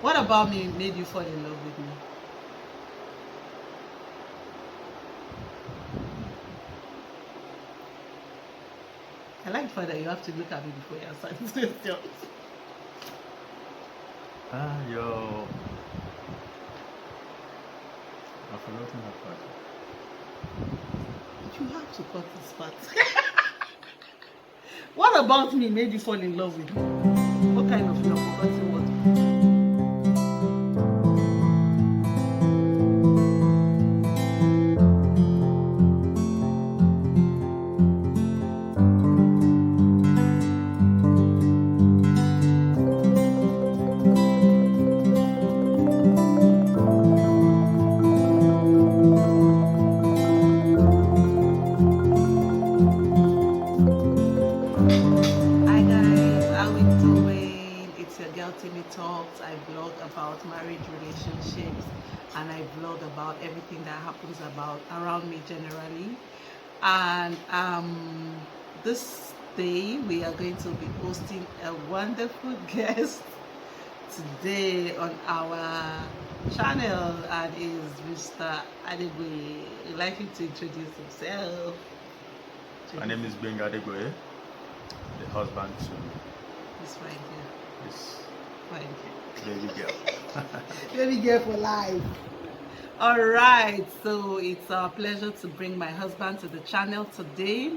What about me made you fall in love with me? I like the fact that you have to look at me before you answer this question. Yo. I've forgotten that part. You have to cut this part. What about me made you fall in love with me? What kind of love? Forgotten what? TemyTalks. I blog about marriage, relationships, and I blog about everything that happens about around me generally. And this day we are going to be hosting a wonderful guest today on our channel, and is Mr. Adegboye. I'd like him to introduce himself. My name is Benga Adegboye, the husband to this right here. this Fine. baby girl. Baby girl for life. All right, so it's a pleasure to bring my husband to the channel today.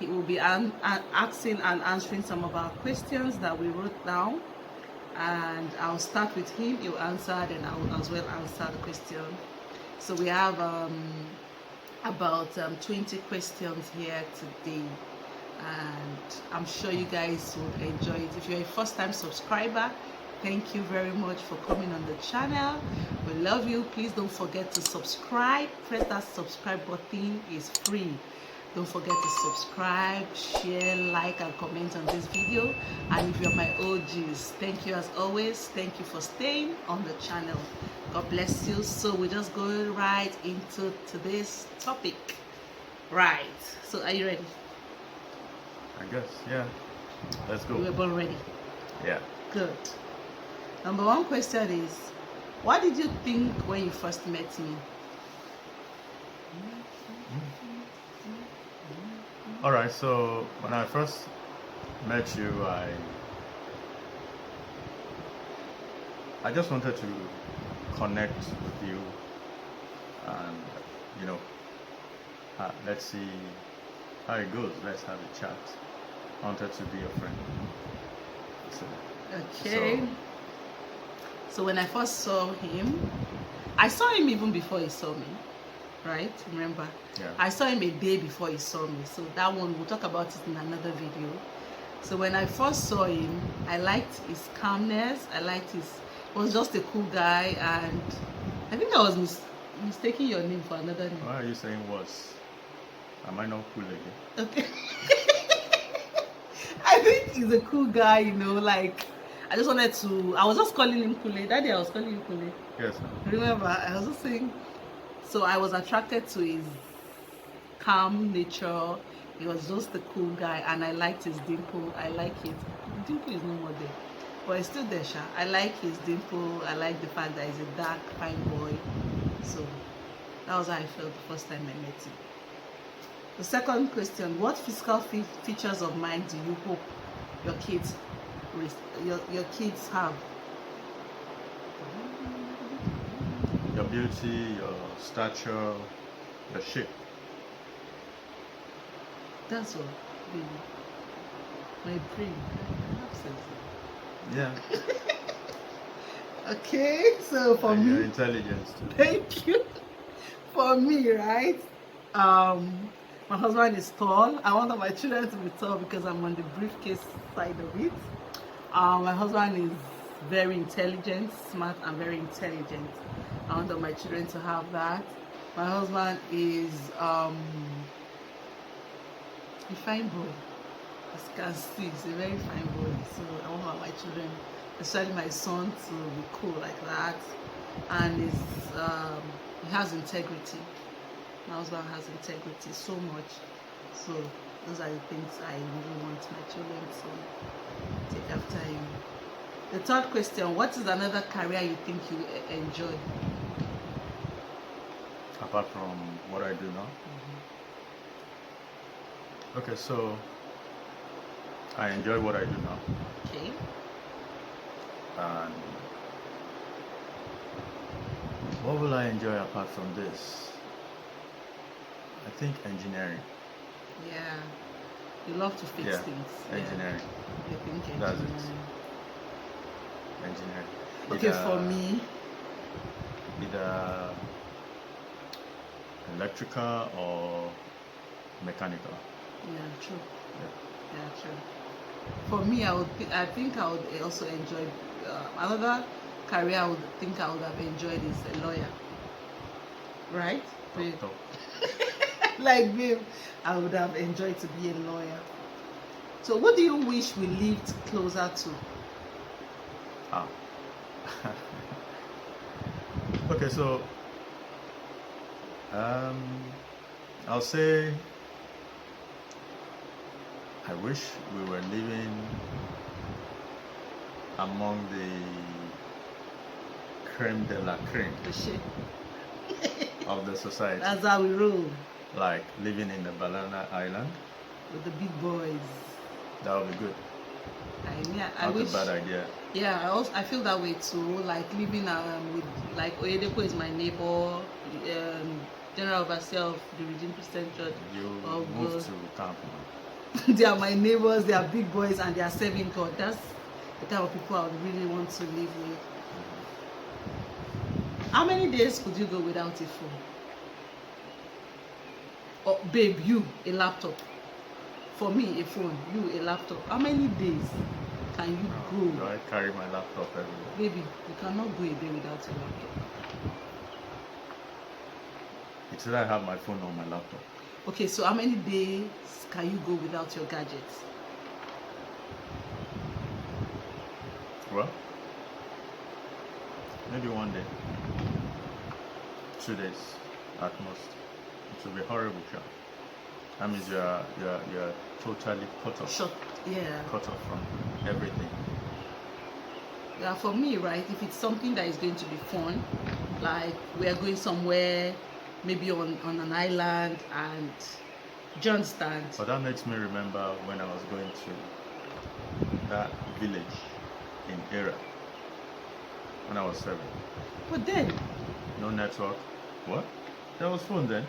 He will be asking and answering some of our questions that we wrote down, and I'll start with him. He'll answer, then I'll as well answer the question. So we have about 20 questions here today, and I'm sure you guys would enjoy it. If you're a first-time subscriber, thank you very much for coming on the channel. We love you. Please don't forget to subscribe. Press that subscribe button. It's free. Don't forget to subscribe, share, like, and comment on this video. And if you're my OGs, thank you as always. Thank you for staying on the channel. God bless you. So we just go right into today's topic. Right. So are you ready? I guess, yeah. Let's go. We're both ready. Yeah. Good. Number one question is, what did you think when you first met me? Alright, so when I first met you, I just wanted to connect with you, and let's see how it goes. Let's have a chat. I wanted to be your friend. Okay. So when I first saw him, I saw him even before he saw me, right? Remember? Yeah. I saw him a day before he saw me. So that one, we'll talk about it in another video. So when I first saw him, I liked his calmness. I liked he was just a cool guy, and I think I was mistaking your name for another name. Why are you saying was? Am I not cool again? Okay. I think he's a cool guy, like, I just wanted to, I was just calling him Kule. That day I was calling him Kule. Yes, ma'am. Remember, I was just saying, so I was attracted to his calm nature. He was just a cool guy, and I liked his dimple. I like it. The dimple is no more there, but it's still there, Sha. I like his dimple. I like the fact that he's a dark, fine boy. So that was how I felt the first time I met him. The second question, what physical features of mine do you hope your kids have? Your beauty, your stature, your shape. That's all, baby. My brain. Yeah. Okay, so for and me, your intelligence too. Thank you. For me, right? My husband is tall. I want my children to be tall because I'm on the briefcase side of it. My husband is very intelligent, smart, and very intelligent. I want my children to have that. My husband is a fine boy. As you can see, he's a very fine boy. So I want my children, especially my son, to be cool like that. And he has integrity. My husband has integrity so much. So those are the things I really want my children to take after him. The third question, what is another career you think you enjoy? Apart from what I do now? Okay, so I enjoy what I do now. Okay. And what will I enjoy apart from this? I think engineering. Yeah. You love to fix things. Engineering. Yeah. You think engineering. That's it. Engineering. Okay, for me. Either electrical or mechanical. Yeah, true. Yeah. Yeah, true. For me, I think I would also enjoy another career. I would think I would have enjoyed is a lawyer. Right? Babe? Like, babe, I would have enjoyed to be a lawyer. So, what do you wish we lived closer to? Okay, so I'll say I wish we were living among the creme de la creme The shit. of the society. That's how we roll. Like living in the banana island. With the big boys. That would be good. I wish. Not a bad idea. Yeah, I feel that way too. Like living with like Oyedepo is my neighbor, General Overseer of the Redeemed Christian Church. You move to camp now. They are my neighbors. They are big boys and they are serving God. That's the kind of people I would really want to live with. How many days could you go without a phone? Oh, babe, you a laptop. For me, a phone. You a laptop. How many days can you go? I carry my laptop everywhere. Baby, you cannot go a day without your laptop. It's either I have my phone or my laptop. Okay, so how many days can you go without your gadgets? Well, maybe one day, 2 days at most. It will be horrible, Sean. That means you're totally cut off. Cut off from everything. Yeah, for me, right, if it's something that is going to be fun, like we are going somewhere, maybe on an island, and do you understand? But that makes me remember when I was going to that village in Era when I was 7. But then, no network. What? There was phone then.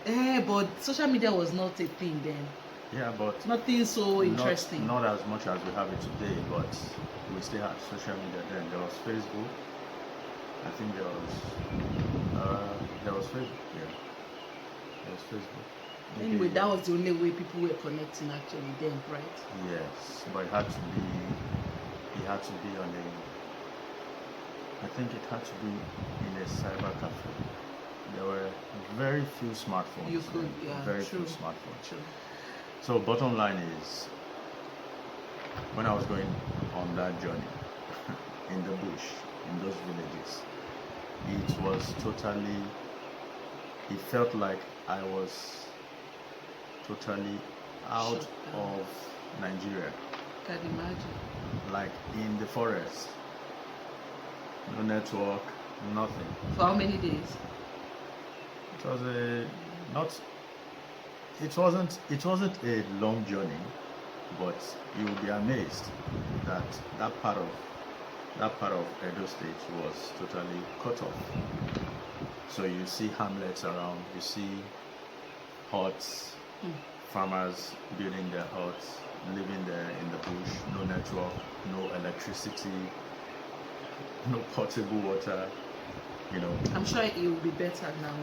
But social media was not a thing then. Yeah, but nothing so interesting. Not as much as we have it today, but we still had social media then. There was Facebook. I think there was Facebook. Yeah, there was Facebook. Anyway, that was the only way people were connecting actually then, right? Yes, but it had to be on a. I think it had to be in a cyber cafe. There were very few smartphones. You could, very few smartphones. True. So bottom line is, when I was going on that journey in the bush, in those villages, it was totally. It felt like I was totally out of Nigeria. Can imagine. Like in the forest. No network, nothing. For how many days? It was It wasn't a long journey, but you will be amazed that that part of Edo State was totally cut off. So you see hamlets around, you see huts, farmers building their huts, living there in the bush, no network, no electricity, no potable water, I'm sure it will be better now.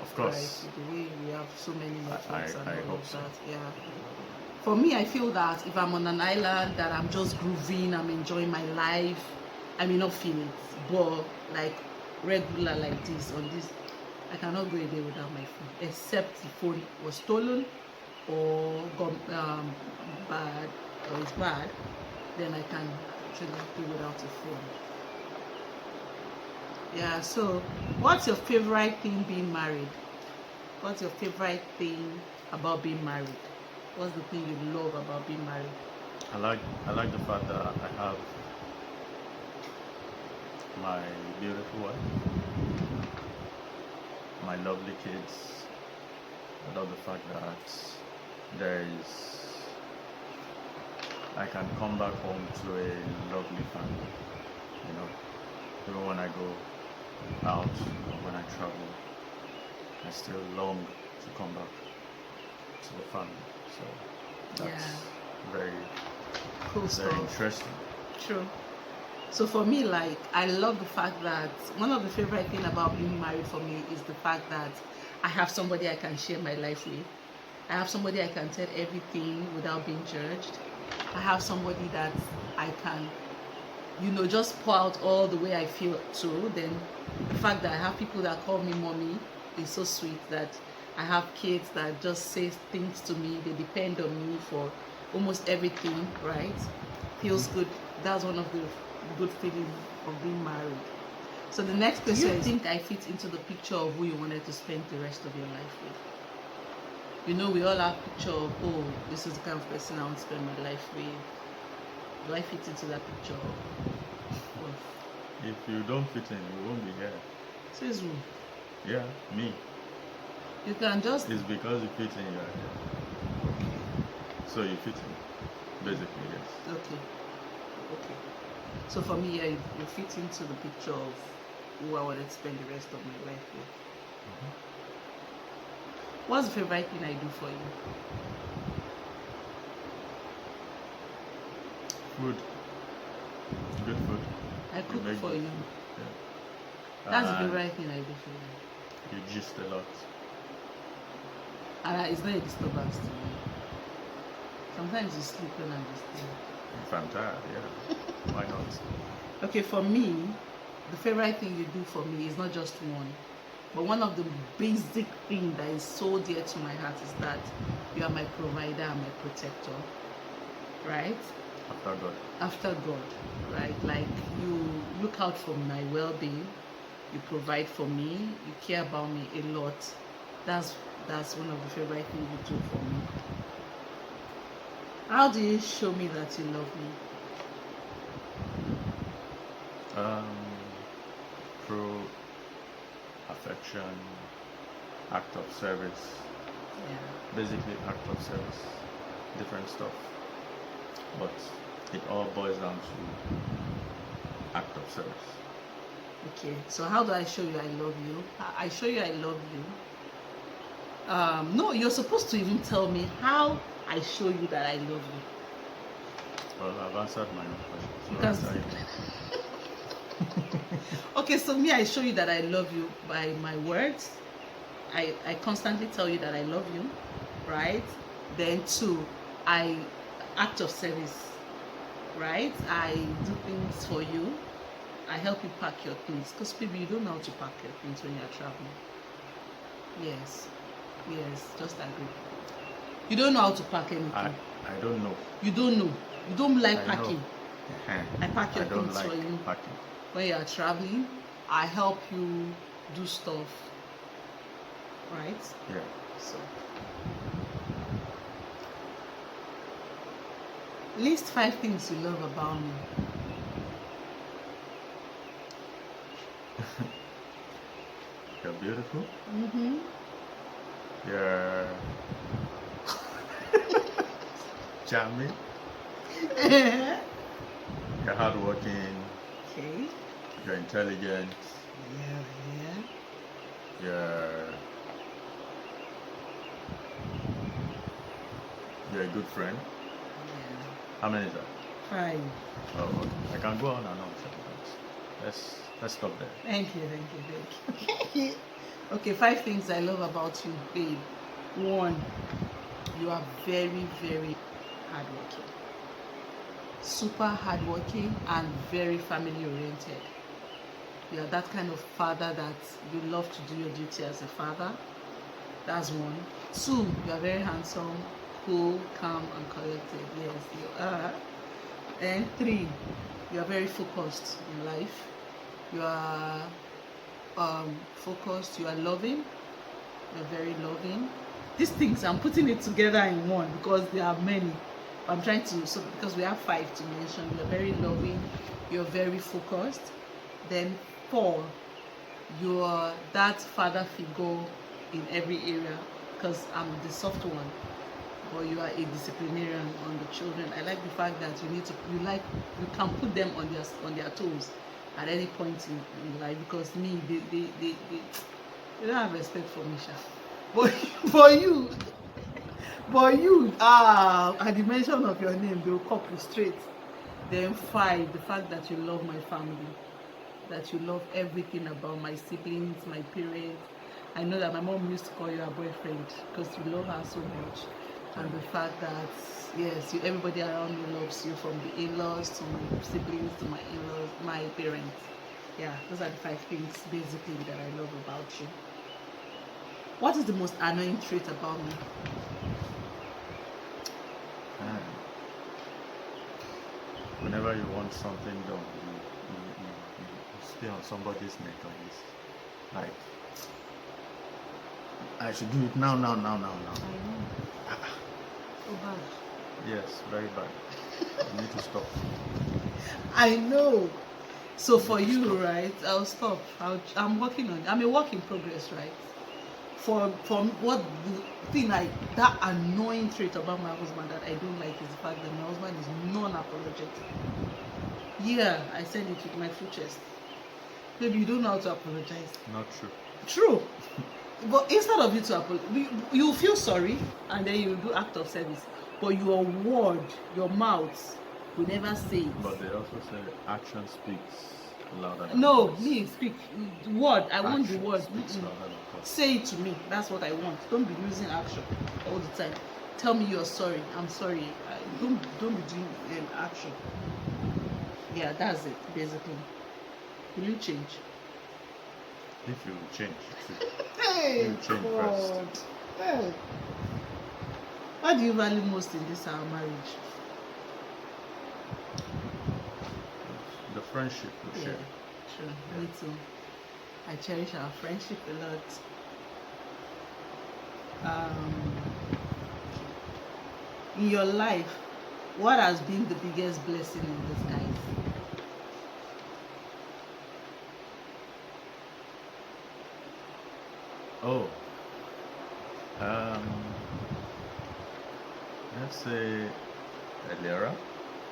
Of course. Right, the way we have so many networks and I all hope of so. that. Yeah. For me, I feel that if I'm on an island that I'm just grooving, I'm enjoying my life, I may not feel it. But like regular like this, on this, I cannot go a day without my phone. Except the phone was stolen or got bad or it's bad, then I can actually do without a phone. Yeah, so what's your favorite thing being married? What's your favorite thing about being married? What's the thing you love about being married? I like the fact that I have my beautiful wife, my lovely kids. I love the fact that there is I can come back home to a lovely family. You know, even when I go out or when I travel, I still long to come back to the family. So that's very Cool very stuff. interesting. True. So for me, like, I love the fact that one of the favorite thing about being married for me is the fact that I have somebody I can share my life with. I have somebody I can tell everything without being judged. I have somebody that I can, just pour out all the way I feel to. Then the fact that I have people that call me mommy is so sweet. That I have kids that just say things to me. They depend on me for almost everything, right? Feels good. That's one of the good feelings of being married. So the next question is, do you think I fit into the picture of who you wanted to spend the rest of your life with? We all have a picture of, oh, this is the kind of person I want to spend my life with. Do I fit into that picture? If you don't fit in, you won't be here. Says who? Yeah, me. You can just... It's because you fit in, you are here. So you fit in, basically, yes. Okay. So for me, yeah, you fit into the picture of who I wanted to spend the rest of my life with. What's the favorite thing I do for you? Food. Good food. I cook make for good you. food, yeah. That's the favorite thing I do for you. You gist a lot. And it's not a disturbance to me. Sometimes you sleep when I'm disturbed. If I'm tired, yeah. Why not? Okay, for me, the favorite thing you do for me is not just one, but one of the basic things that is so dear to my heart is that you are my provider and my protector, right? After God. After God, right? Like, you look out for my well-being, you provide for me, you care about me a lot. That's one of the favorite things you do for me. How do you show me that you love me? Through affection, act of service. Yeah. Basically, act of service. Different stuff. But it all boils down to act of service. Okay, so how do I show you I love you? I show you I love you. No, you're supposed to even tell me how I show you that I love you. Well, I've answered my own question. So Because... Okay, so me, I show you that I love you by my words. I constantly tell you that I love you, right? Then two, I act of service, right? I do things for you. I help you pack your things, because people, you don't know how to pack your things when you're traveling. Yes, just agree. You don't know how to pack anything. I don't know. You don't know. You don't like I packing. I pack your things for you. Packing. When you are traveling, I help you do stuff, right? Yeah. So, list 5 things you love about me. You're beautiful. Mm-hmm. You're charming. You're hardworking. Okay. You're intelligent. Yeah. You're a good friend. Yeah. How many is that? 5. Oh, okay. I can go on and on. Let's stop there. Thank you. Okay, 5 things I love about you, babe. 1, you are very, very hardworking. Super hardworking and very family oriented. You are that kind of father that you love to do your duty as a father. That's 1. 2, you are very handsome, cool, calm, and collected. Yes, you are. And 3, you are very focused in life. You are focused. You are loving. You're very loving. These things, I'm putting it together in one because there are many. I'm trying to, so because we have 5 to mention. You're very loving. You're very focused. Then 4, you are that father figure in every area, because I'm the soft one, but you are a disciplinarian on the children. I like the fact that you can put them on their toes at any point in life, because me, they don't have respect for me, sha. But for you, at the mention of your name, they will couple straight. Then 5, the fact that you love my family, that you love everything about my siblings, my parents. I know that my mom used to call you her boyfriend because you love her so much. And the fact that, yes, everybody around you loves you, from the in-laws to my siblings to my in-laws, my parents. Yeah, those are the 5 things basically that I love about you. What is the most annoying trait about me? Whenever you want something done, you stay on somebody's neck like this. Like, I should do it now. I know. So bad. Yes, very bad. You need to stop. I know. So for you, right, I'll stop. I'm working on it. I'm a work in progress, right? From what the thing that annoying trait about my husband that I don't like is the fact that my husband is non-apologetic. Yeah, I said it with my full chest. Maybe you don't know how to apologize. Not true. True. But instead of you to apologize, you feel sorry and then you do act of service. But your word, your mouth, will never say it. But they also say action speaks louder than No, words. me speak word. I want the Action word. speaks louder than words. Say it to me. That's what I want. Don't be using action all the time. Tell me you're sorry. I'm sorry. Don't be doing action. Yeah, that's it basically. Will you change? If you change, Hey, you change God. first. Hey. What do you value most in this our marriage? The friendship we share. Sure. Me too. I cherish our friendship a lot. In your life, what has been the biggest blessing in disguise? Oh, let's say Elera.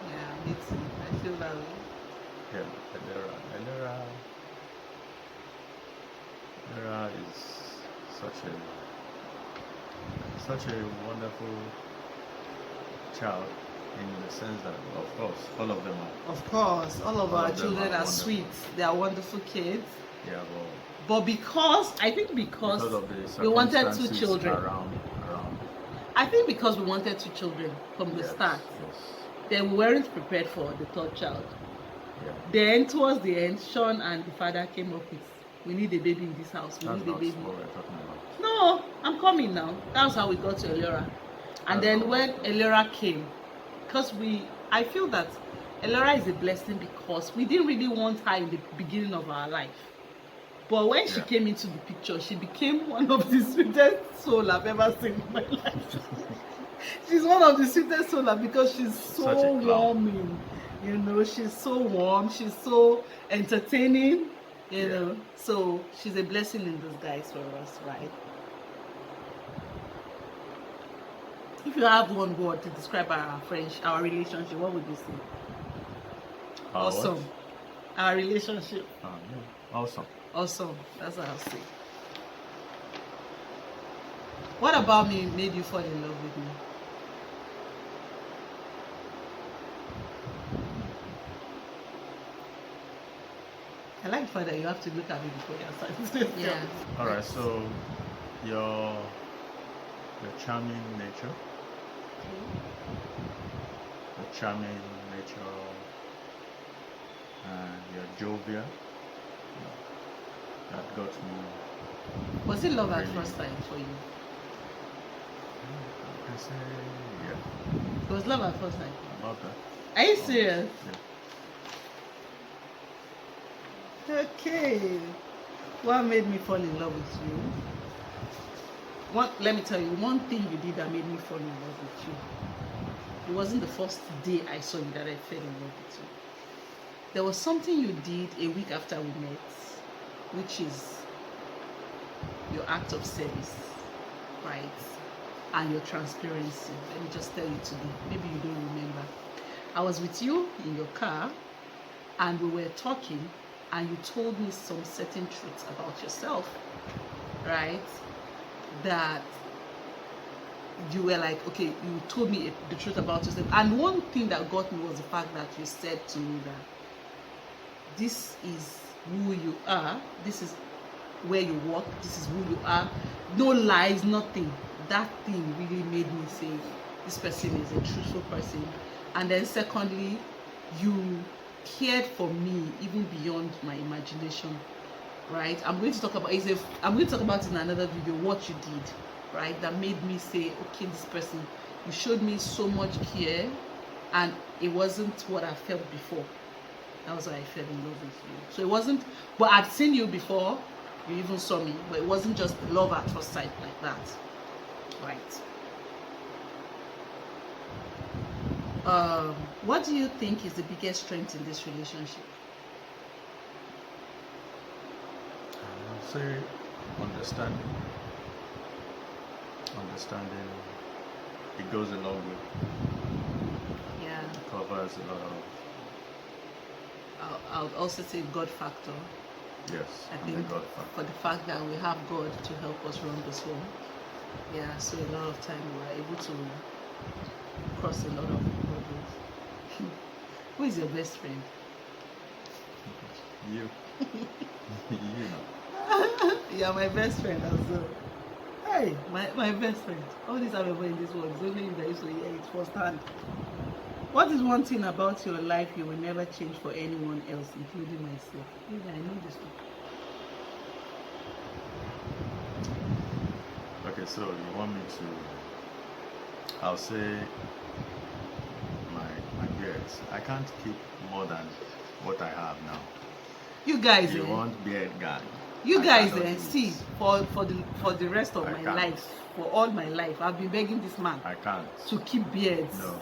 Yeah, me too. I feel that way. Yeah, Elera is such a wonderful child, in the sense that, of course, all of them are. Of course, all of our children are wonderful. sweet. They are wonderful kids. Yeah, But because of the we wanted 2 circumstances children. around. I think because we wanted 2 children from the start. Yes. Then we weren't prepared for the 3rd child. Yeah. Then towards the end, Sean and the father came up with, we need a baby in this house. That's Need a not baby. what we're talking about. No, I'm coming now. That's how we got to Elora. And then when Elora came, because I feel that Elora is a blessing because we didn't really want her in the beginning of our life. But when she came into the picture, she became one of the sweetest soul I've ever seen in my life. She's one of the sweetest soul because she's so warming. You know, she's so warm. She's so entertaining. You know, so she's a blessing in disguise for us, right? If you have one word to describe our relationship, what would you say? Awesome. What? Our relationship. Awesome. Awesome. That's what I'll say. What about me made you fall in love with me? I like the fact that you have to look at me before you answer. Yeah. All right. So your charming nature. The charming nature, and your jovial. That got me. Was it love at first sight for you? I can say yeah. It was love at first sight. About that. Are you serious? Yeah. Okay. What made me fall in love with you? Let me tell you, one thing you did that made me fall in love with you. It wasn't the first day I saw you that I fell in love with you. there was something you did a week after we met, which is your act of service, right? And your transparency. Let me just tell you today. Maybe you don't remember. I was with you in your car and we were talking and you told me some certain truths about yourself, right? That you were like, okay, you told me the truth about yourself. And one thing that got me was the fact that you said to me that this is who you are, this is where you work, this is who you are, no lies, nothing. That thing really made me say this person is a truthful person. And then secondly, you cared for me even beyond my imagination, right? I'm going to talk about it in another video, what you did, right? That made me say, okay, this person, you showed me so much care, and it wasn't what I felt before. That was why I fell in love with you. So it wasn't, but I'd seen you before, you even saw me, but it wasn't just love at first sight like that, right? What do you think is the biggest strength in this relationship? I'll say understanding. Understanding, it goes a long way. Yeah. It covers a lot of. I'll also say God factor. Yes, I and think the God factor. for the fact that we have God to help us run this home. Yeah, so a lot of time we are able to cross a lot of hurdles. Who is your best friend? You. You know. You're my best friend as well. Hey, my best friend. All this I've ever in this world is only you that used to hear it firsthand. What is one thing about your life you will never change for anyone else, including myself? Maybe I know this one. Okay, so you want me to? I'll say my beards. I can't keep more than what I have now. You guys, You want beard guy? You I guys, cannot do it. see, for the rest of I my can't. life, for all my life, I've been begging this man I can't. to keep beards No.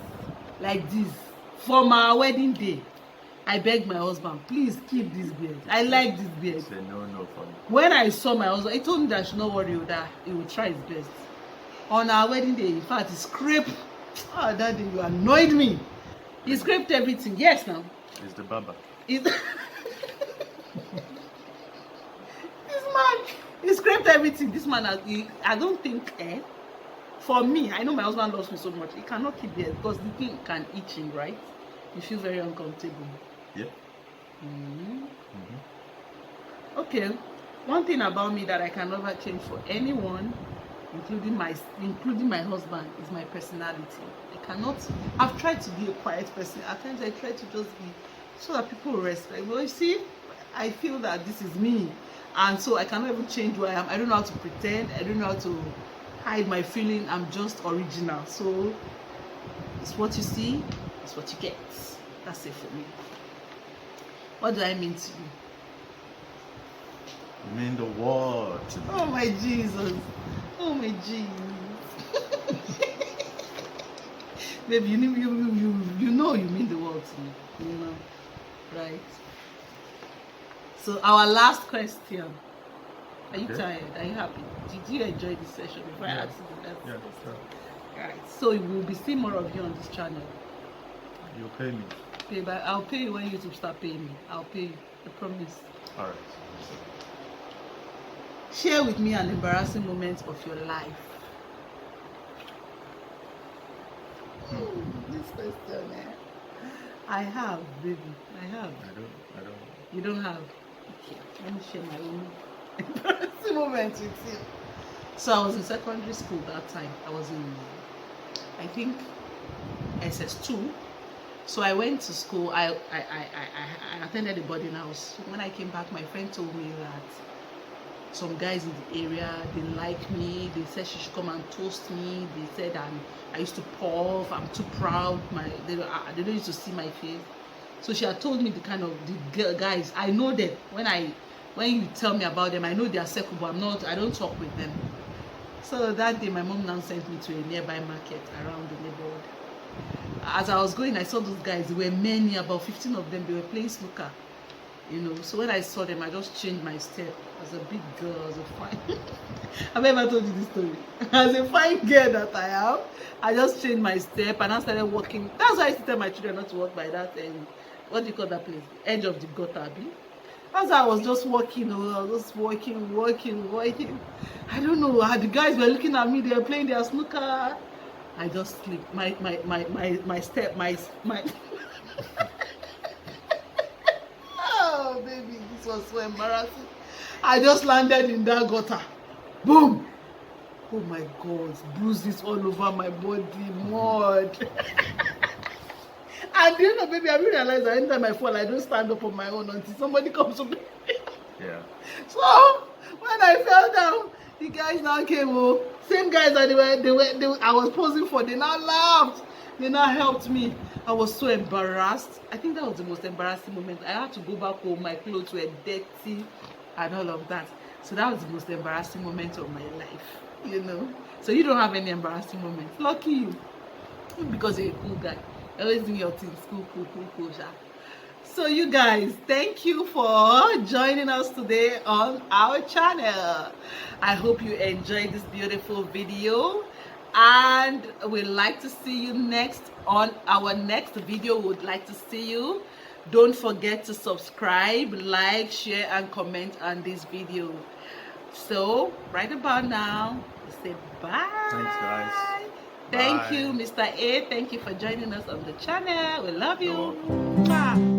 like this. From our wedding day, I begged my husband, please keep this beard. I like this beard. Say no for me. When I saw my husband, he told me that I should not worry, that he would try his best. On our wedding day, in fact, he scraped. Oh, that day you annoyed me. He scraped everything. Yes, now. It's the barber. This man, he scraped everything. This man, I don't think, for me, I know my husband loves me so much. He cannot keep beard because the thing can itch him, right? You feel very uncomfortable. Yeah. Okay, one thing about me that I can never change for anyone, including my husband, is my personality. I've tried to be a quiet person. At times I try to just be so that people respect. But you see, I feel that this is me, and so I cannot even change who I am. I don't know how to pretend. I don't know how to hide my feeling. I'm just original. So it's what you see, it's what you get. That's it for me. What do I mean to you? You mean the world to me. Oh my Jesus. Oh my Jesus. Baby, you know you mean the world to me. You know. Right. So our last question. Are you Okay. tired? Are you happy? Did you enjoy this session before I Yeah. ask you the next Yeah, question? sure. Right. So we will be seeing more of you on this channel. You pay me. Okay, but I'll pay you when YouTube start paying me. I'll pay you. I promise. All right. Share with me an embarrassing moment of your life. This question, I have, baby. I have. I don't. You don't have. Okay, let me share my own embarrassing moment with you. So I was in secondary school that time. I was in, I think, SS2. So I went to school. I attended a boarding house. When I came back, my friend told me that some guys in the area, they like me. They said she should come and toast me. They said I used to puff. I'm too proud. They don't used to see my face. So she had told me the kind of the guys. I know them. When you tell me about them, I know they are circle, but I don't talk with them. So that day, my mom now sent me to a nearby market around the neighborhood. as I was going, I saw those guys. There were many, about 15 of them. They were playing snooker, you know. So when I saw them, I just changed my step. As a big girl, as a fine I've ever told you this story. As a fine girl that I am, I just changed my step and I started walking. That's why I used to tell my children not to walk by that what do you call that place? Edge of the gutter, abi? As I was just walking, I was just walking. I don't know how the guys were looking at me. They were playing their snooker. I just slipped. My step, my oh baby, this was so embarrassing. I just landed in that gutter. Boom! Oh my God, bruises all over my body, mud. And you know, baby, I realized that anytime I fall, I don't stand up on my own until somebody comes to me. Yeah. So when I fell down, the guys now came. Oh, same guys that they were I was posing for. They now laughed. They now helped me. I was so embarrassed. I think that was the most embarrassing moment. I had to go back home. My clothes were dirty and all of that. So that was the most embarrassing moment of my life, you know. So you don't have any embarrassing moments. Lucky you, because you're a cool guy. Always doing your things, cool. Yeah. So you guys, thank you for joining us today on our channel. I hope you enjoyed this beautiful video, and we'd like to see you next on our next video. Would like to see you. Don't forget to subscribe, like, share, and comment on this video. So right about now, say bye. Thanks, guys. Thank Bye. you, Mr. A. Thank you for joining us on the channel. We love you. You're welcome. Mwah.